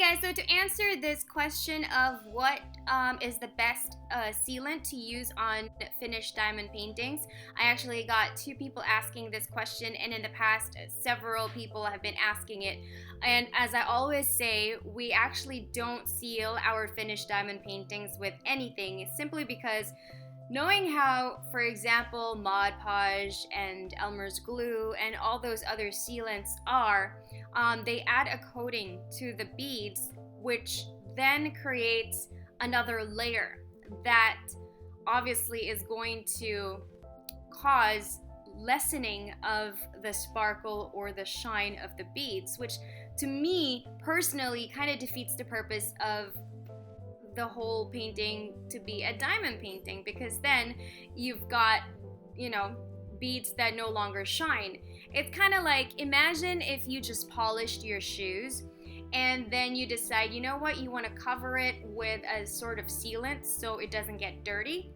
guys, so to answer this question of what is the best sealant to use on finished diamond paintings, I actually got two people asking this question, and in the past several people have been asking it. And as I always say, we actually don't seal our finished diamond paintings with anything, simply because knowing how, for example, Mod Podge and Elmer's glue and all those other sealants are, they add a coating to the beads, which then creates another layer that obviously is going to cause lessening of the sparkle or the shine of the beads, which to me personally kind of defeats the purpose of the whole painting to be a diamond painting, because then you've got, beads that no longer shine. It's kind of like, imagine if you just polished your shoes and then you decide, you know what, you want to cover it with a sort of sealant so it doesn't get dirty,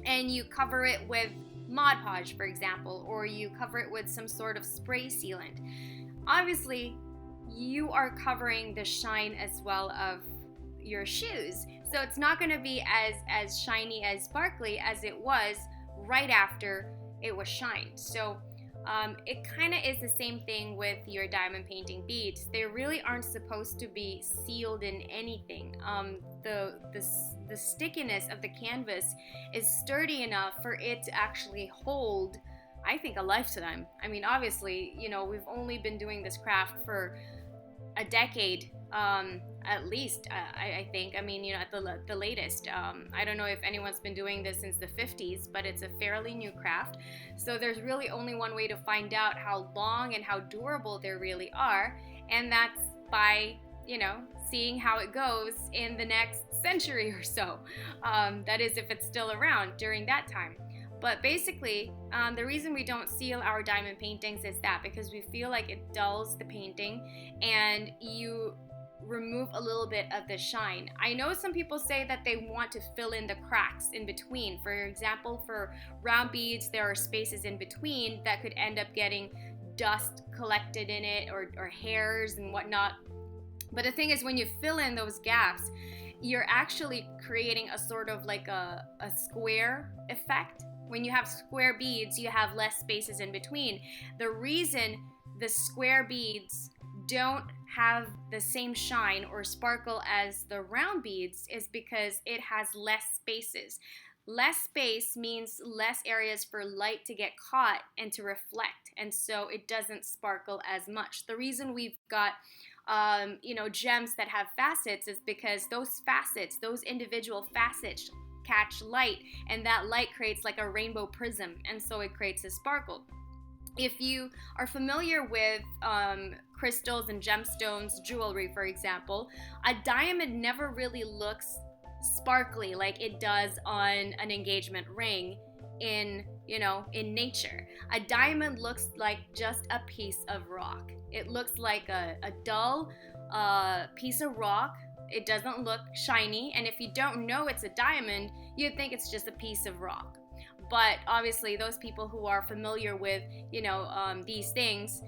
and you cover it with Mod Podge, for example, or you cover it with some sort of spray sealant. Obviously, you are covering the shine as well of your shoes, so it's not going to be as shiny, as sparkly as it was right after it was shined. So it kind of is the same thing with your diamond painting beads. They really aren't supposed to be sealed in anything. The stickiness of the canvas is sturdy enough for it to actually hold, I think, a lifetime. I mean, obviously, we've only been doing this craft for a decade, at least, I think. I mean, at the latest. I don't know if anyone's been doing this since the 50s, but it's a fairly new craft. So there's really only one way to find out how long and how durable they really are, and that's by, seeing how it goes in the next century or so. That is, if it's still around during that time. But basically, the reason we don't seal our diamond paintings is that because we feel like it dulls the painting and you remove a little bit of the shine. I know some people say that they want to fill in the cracks in between. For example, for round beads, there are spaces in between that could end up getting dust collected in it, or hairs and whatnot. But the thing is, when you fill in those gaps, you're actually creating a sort of like a square effect. When you have square beads, you have less spaces in between. The reason the square beads don't have the same shine or sparkle as the round beads is because it has less spaces. Less space means less areas for light to get caught and to reflect, and so it doesn't sparkle as much. The reason we've got gems that have facets is because those individual facets catch light, and that light creates like a rainbow prism, and so it creates a sparkle. If you are familiar with crystals and gemstones, jewelry, for example, a diamond never really looks sparkly like it does on an engagement ring in nature. A diamond looks like just a piece of rock. It looks like a dull piece of rock. It doesn't look shiny, and if you don't know it's a diamond, you'd think it's just a piece of rock. But obviously, those people who are familiar with, these things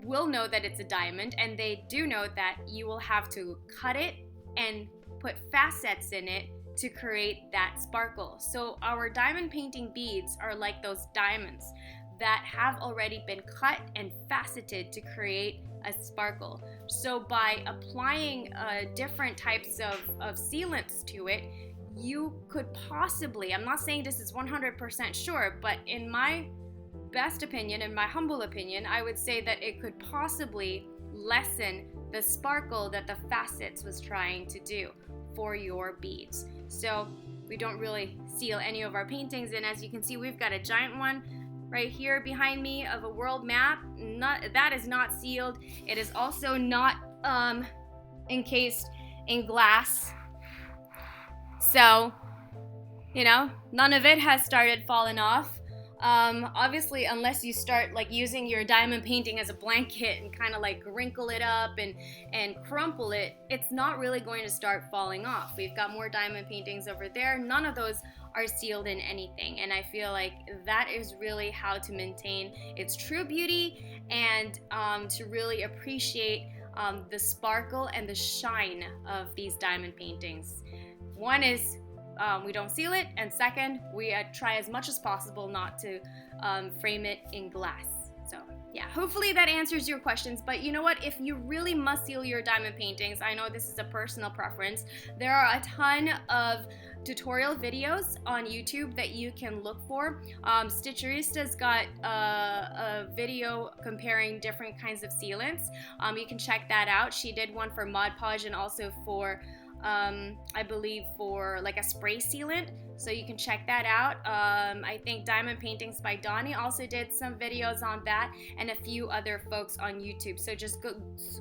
will know that it's a diamond, and they do know that you will have to cut it and put facets in it to create that sparkle. So our diamond painting beads are like those diamonds that have already been cut and faceted to create a sparkle. So by applying different types of sealants to it, you could possibly, I'm not saying this is 100% sure, but in my best opinion, in my humble opinion, I would say that it could possibly lessen the sparkle that the facets was trying to do for your beads. So we don't really seal any of our paintings, and as you can see, we've got a giant one right here behind me of a world map. That is not sealed. It is also not encased in glass. So, none of it has started falling off. Obviously, unless you start like using your diamond painting as a blanket and kind of like wrinkle it up and crumple it, it's not really going to start falling off. We've got more diamond paintings over there. None of those are sealed in anything, and I feel like that is really how to maintain its true beauty and to really appreciate the sparkle and the shine of these diamond paintings. One is we don't seal it, and second, we try as much as possible not to frame it in glass. So yeah, hopefully that answers your questions. But you know what, if you really must seal your diamond paintings, I know this is a personal preference, there are a ton of tutorial videos on YouTube that you can look for. Stitcherista's got a video comparing different kinds of sealants. You can check that out. She did one for Mod Podge and also for I believe for like a spray sealant, so you can check that out. I think Diamond Paintings by Donnie also did some videos on that, and a few other folks on YouTube. So just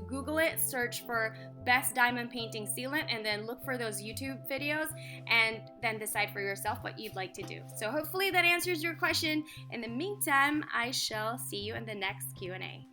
Google it, search for best diamond painting sealant, and then look for those YouTube videos, and then decide for yourself what you'd like to do. So hopefully that answers your question. In the meantime, I shall see you in the next Q&A.